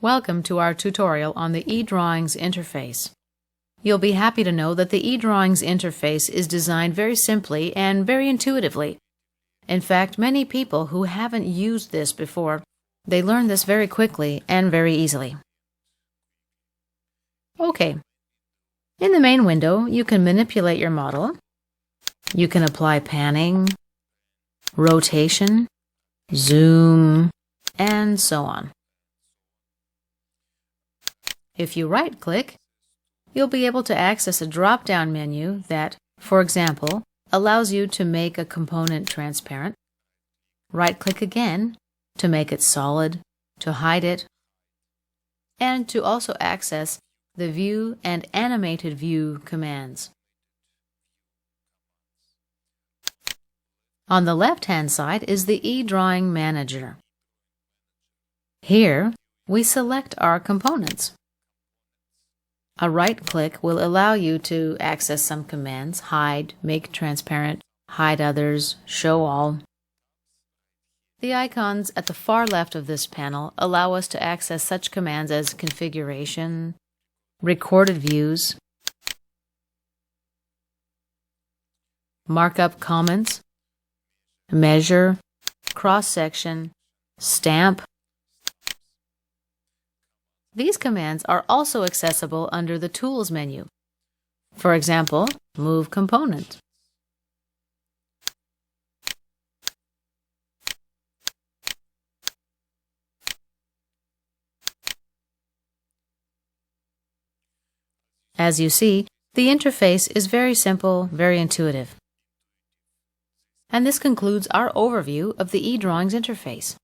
Welcome to our tutorial on the eDrawings interface. You'll be happy to know that the eDrawings interface is designed very simply and very intuitively. In fact, many people who haven't used this before, they learn this very quickly and very easily. Okay. In the main window, you can manipulate your model. You can apply panning, rotation, zoom, and so on. If you right-click, you'll be able to access a drop-down menu that, for example, allows you to make a component transparent. Right-click again to make it solid, to hide it, and to also access the View and Animated View commands. On the left-hand side is the eDrawing Manager. Here, we select our components. A right-click will allow you to access some commands: hide, make transparent, hide others, show all. The icons at the far left of this panel allow us to access such commands as configuration, recorded views, markup comments, measure, cross-section, stamp. These commands are also accessible under the Tools menu. For example, Move Component. As you see, the interface is very simple, very intuitive. And this concludes our overview of the eDrawings interface.